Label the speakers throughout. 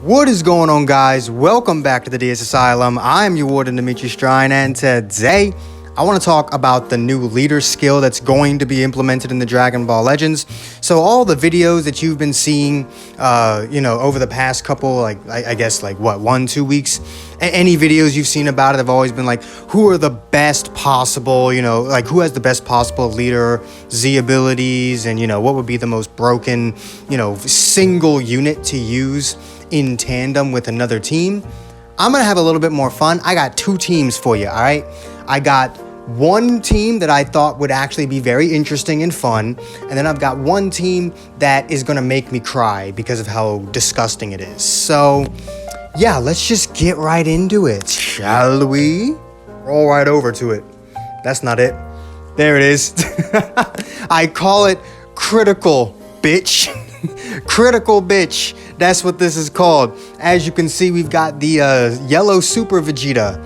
Speaker 1: What is going on, guys? Welcome back to the DS Asylum. I'm your warden, Dimitri Strine, and today I want to talk about the new leader skill that's going to be implemented in the Dragon Ball Legends. So all the videos that you've been seeing, over the past couple, I guess 1-2 weeks, any videos you've seen about it have always been like, who are the best possible, who has the best possible leader Z abilities, and what would be the most broken, single unit to use in tandem with another team. I'm gonna have a little bit more fun. I got two teams for you, all right? I got one team that I thought would actually be very interesting and fun, and then I've got one team that is gonna make me cry because of how disgusting it is. So yeah, let's just get right into it, shall we? Roll right over to it. That's not it. There it is. I call it critical, bitch. Critical, bitch. That's what this is called. As you can see, we've got the yellow Super Vegeta.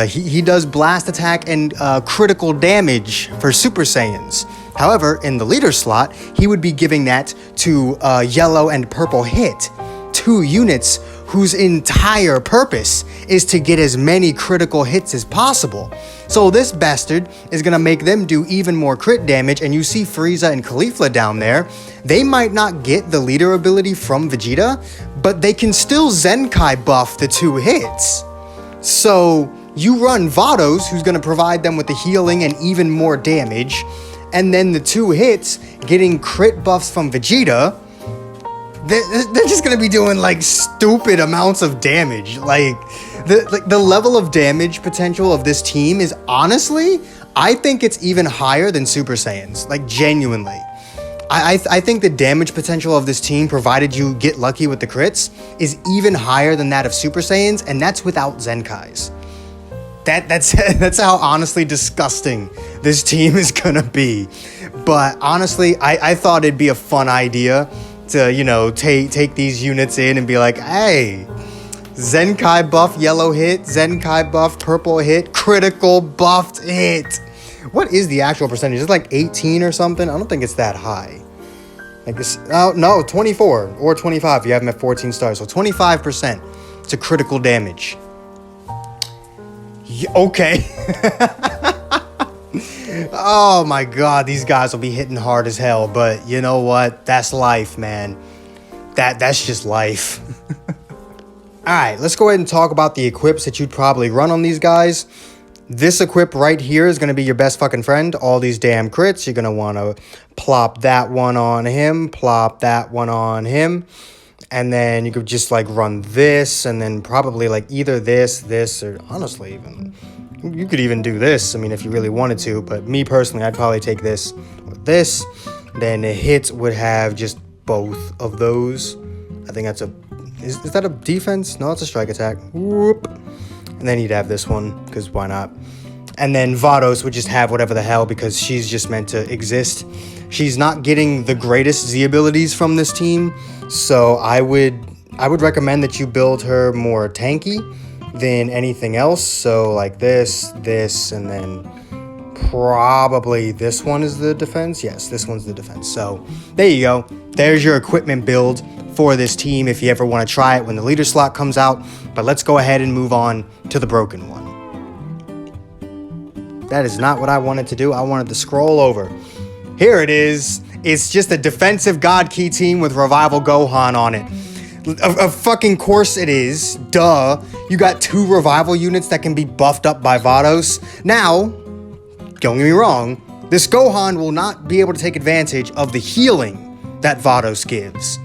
Speaker 1: He does blast attack and critical damage for Super Saiyans. However, in the leader slot, he would be giving that to yellow and purple hit, two units whose entire purpose is to get as many critical hits as possible. So this bastard is gonna make them do even more crit damage, and you see Frieza and Caulifla down there. They might not get the leader ability from Vegeta, but they can still Zenkai buff the two hits. So you run Vados, who's gonna provide them with the healing and even more damage, and then the two hits getting crit buffs from Vegeta. They're just gonna be doing like stupid amounts of damage. The level of damage potential of this team is honestly, I think it's even higher than Super Saiyans. Like genuinely, I think the damage potential of this team, provided you get lucky with the crits, is even higher than that of Super Saiyans, and that's without Zenkais. That's how honestly disgusting this team is gonna be. But honestly, I thought it'd be a fun idea to, take these units in and be like, hey, Zenkai buff yellow hit, Zenkai buff purple hit, critical buffed hit. What is the actual percentage? Is it like 18 or something? I don't think it's that high. Like this, oh no, 24 or 25 if you have them at 14 stars. So 25% to critical damage. Yeah, okay. Oh my god, these guys will be hitting hard as hell, but you know what? That's life, man. That's just life. Alright, let's go ahead and talk about the equips that you'd probably run on these guys. This equip right here is going to be your best fucking friend. All these damn crits, you're going to want to plop that one on him, plop that one on him, and then you could just run this, and then probably either this, or honestly even... You could even do this, I mean, if you really wanted to, but me personally, I'd probably take this or this. Then the hits would have just both of those. I think that's is that a defense? No, it's a strike attack. Whoop. And then you'd have this one, because why not? And then Vados would just have whatever the hell, because she's just meant to exist. She's not getting the greatest Z abilities from this team, so I would recommend that you build her more tanky than anything else. So like this, and then probably this one is the defense. Yes, this one's the defense. So there you go. There's your equipment build for this team if you ever want to try it when the leader slot comes out. But let's go ahead and move on to the broken one. That is not what I wanted to do. I wanted to scroll over. Here it is. It's just a defensive God Key team with Revival Gohan on it. Of fucking course it is. Duh. You got two revival units that can be buffed up by Vados. Now, don't get me wrong, this Gohan will not be able to take advantage of the healing that Vados gives.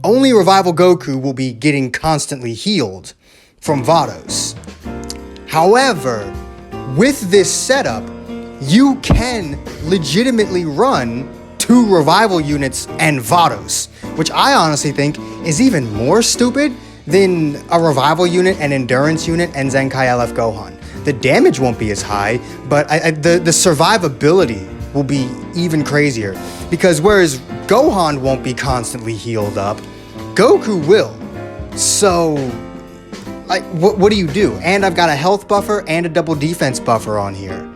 Speaker 1: Only Revival Goku will be getting constantly healed from Vados. However, with this setup, you can legitimately run two revival units and Vados, which I honestly think is even more stupid than a revival unit, an endurance unit, and Zenkai LF Gohan. The damage won't be as high, but the survivability will be even crazier, because whereas Gohan won't be constantly healed up, Goku will. So, what do you do? And I've got a health buffer and a double defense buffer on here.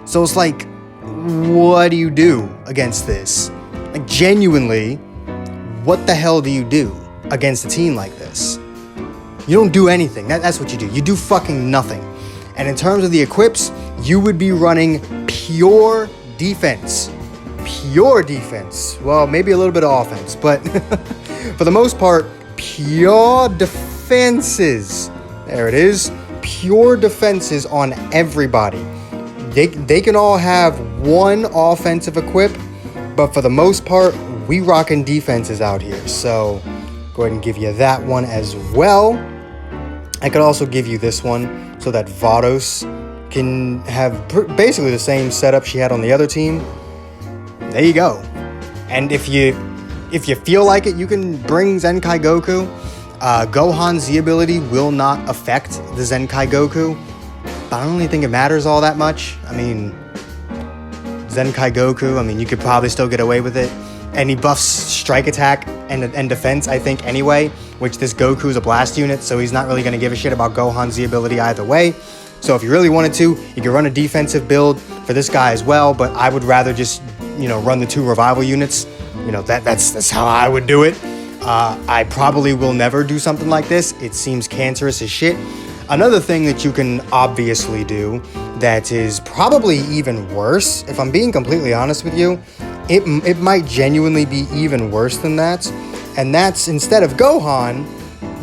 Speaker 1: So it's like, what do you do against this? Genuinely, what the hell do you do against a team like this? You don't do anything. That's what you do. You do fucking nothing. And in terms of the equips, you would be running pure defense. Pure defense. Well, maybe a little bit of offense, but for the most part, pure defenses. There it is. Pure defenses on everybody. They can all have one offensive equip, but for the most part, we rocking defenses out here. So go ahead and give you that one as well. I could also give you this one so that Vados can have basically the same setup she had on the other team. There you go. And if you feel like it, you can bring Zenkai Goku. Gohan's Z ability will not affect the Zenkai Goku, but I don't really think it matters all that much. I mean, Zenkai Goku, I mean, you could probably still get away with it. And he buffs strike attack and defense, I think, anyway, which this Goku is a blast unit, so he's not really going to give a shit about Gohan's Z ability either way. So if you really wanted to, you could run a defensive build for this guy as well, but I would rather just, run the 2 revival units. That's how I would do it. I probably will never do something like this. It seems cancerous as shit. Another thing that you can obviously do that is probably even worse, if I'm being completely honest with you, it might genuinely be even worse than that. And that's, instead of Gohan,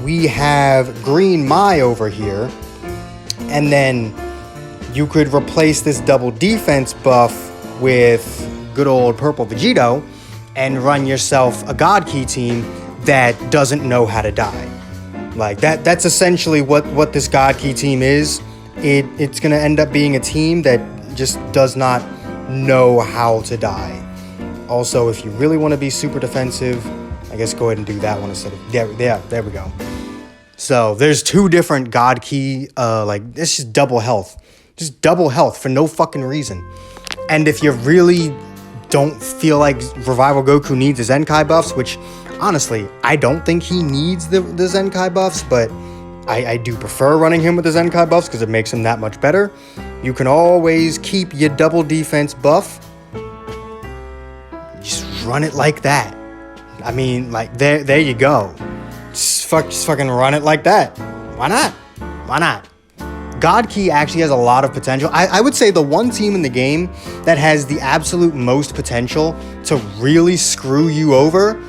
Speaker 1: we have Green Mai over here. And then you could replace this double defense buff with good old Purple Vegito and run yourself a God Ki team that doesn't know how to die. Like that's essentially what this God Ki team is. It's gonna end up being a team that just does not know how to die. Also, if you really want to be super defensive, I guess go ahead and do that one instead of there we go. So there's 2 different God Ki, it's just double health. Just double health for no fucking reason. And if you really don't feel like Revival Goku needs the Zenkai buffs, which honestly, I don't think he needs the Zenkai buffs, but I do prefer running him with the Zenkai buffs because it makes him that much better. You can always keep your double defense buff. Just run it like that. I mean, like, there you go. Just fucking run it like that. Why not? Why not? God Ki actually has a lot of potential. I would say the one team in the game that has the absolute most potential to really screw you over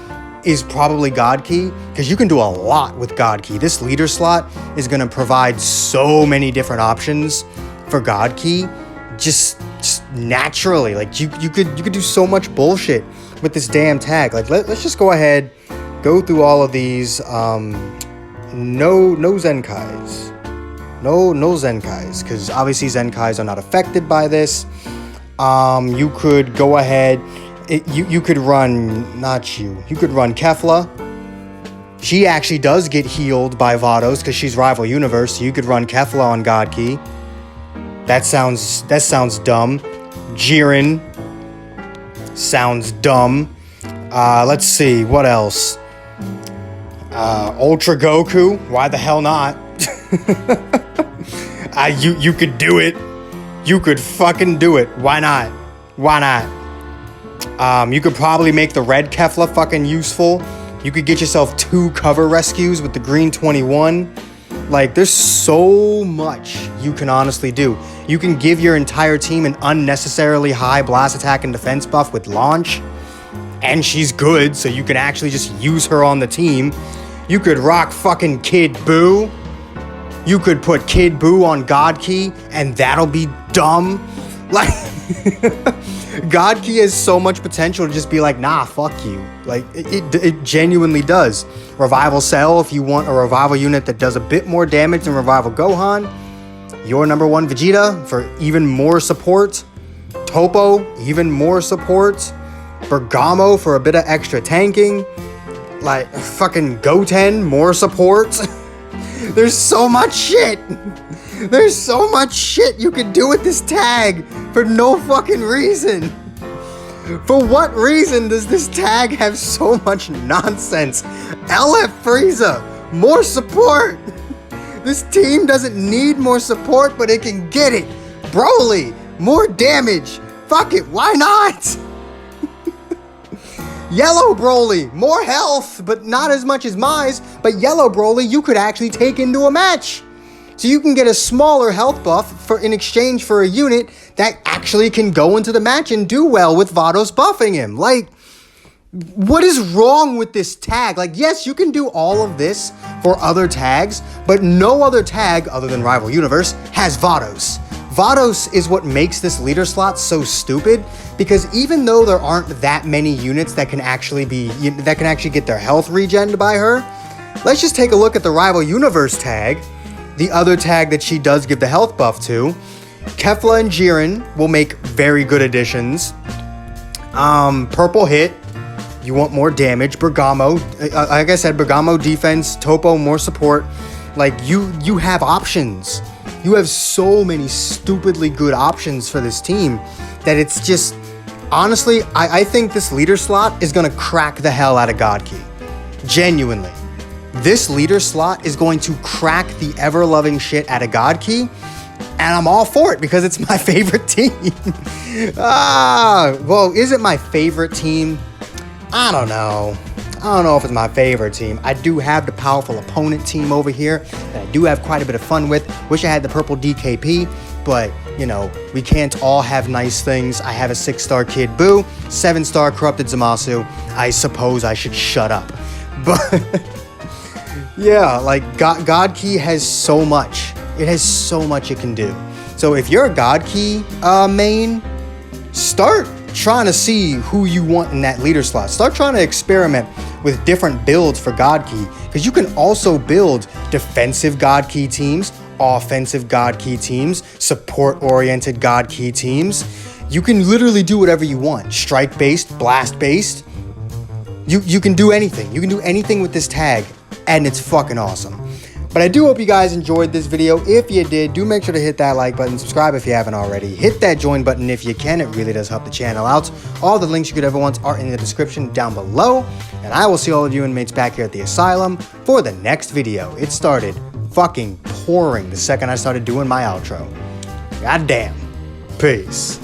Speaker 1: is probably God Ki, because you can do a lot with God Ki. This leader slot is going to provide so many different options for God Ki, just naturally. Like you could do so much bullshit with this damn tag. Like let's just go ahead, go through all of these. No Zenkais. No Zenkais, because obviously Zenkais are not affected by this. You could go ahead. You could run, not you. You could run Kefla. She actually does get healed by Vados because she's Rival Universe. So you could run Kefla on God Ki. That sounds dumb. Jiren sounds dumb. Let's see, what else? Ultra Goku. Why the hell not? You could do it. You could fucking do it. Why not? Why not? You could probably make the red Kefla fucking useful. You could get yourself 2 cover rescues with the green 21. Like, there's so much you can honestly do. You can give your entire team an unnecessarily high blast attack and defense buff with launch. And she's good, so you can actually just use her on the team. You could rock fucking Kid Buu. You could put Kid Buu on God Ki, and that'll be dumb. Like, God Ki has so much potential to just be like, nah, fuck you. Like, it genuinely does. Revival Cell, if you want a Revival unit that does a bit more damage than Revival Gohan. Your number 1 Vegeta for even more support. Topo, even more support. Bergamo for a bit of extra tanking. Like, fucking Goten, more support. There's so much shit. There's so much shit you can do with this tag for no fucking reason. For what reason does this tag have so much nonsense? LF Frieza, more support. This team doesn't need more support, but it can get it. Broly, more damage. Fuck it, why not? Yellow Broly, more health, but not as much as Mize. But Yellow Broly, you could actually take into a match. So you can get a smaller health buff in exchange for a unit that actually can go into the match and do well with Vados buffing him. Like, what is wrong with this tag? Like, yes, you can do all of this for other tags, but no other tag other than Rival Universe has Vados. Vados is what makes this leader slot so stupid, because even though there aren't that many units that can actually get their health regened by her, let's just take a look at the Rival Universe tag, the other tag that she does give the health buff to. Kefla and Jiren will make very good additions. Purple Hit, you want more damage. Bergamo, like I said, Bergamo defense, Topo more support. Like, you have options. You have so many stupidly good options for this team that it's just, honestly, I think this leader slot is going to crack the hell out of God Key. Genuinely. This leader slot is going to crack the ever-loving shit out of God Key, and I'm all for it because it's my favorite team. Well, is it my favorite team? I don't know. I don't know if it's my favorite team. I do have the powerful opponent team over here that I do have quite a bit of fun with. Wish I had the purple DKP, but, you know, we can't all have nice things. I have a 6-star Kid Buu, 7-star Corrupted Zamasu. I suppose I should shut up. But, yeah, like, God Key has so much. It has so much it can do. So if you're a God Key main, start trying to see who you want in that leader slot. Start trying to experiment with different builds for God Key, because you can also build defensive God Key teams, offensive God Key teams, support-oriented God Key teams. You can literally do whatever you want. Strike-based, blast-based. You can do anything. You can do anything with this tag, and it's fucking awesome. But I do hope you guys enjoyed this video. If you did, do make sure to hit that like button, subscribe if you haven't already, hit that join button if you can. It really does help the channel out. All the links you could ever want are in the description down below. And I will see all of you inmates back here at the asylum for the next video. It started fucking pouring the second I started doing my outro. God damn. Peace.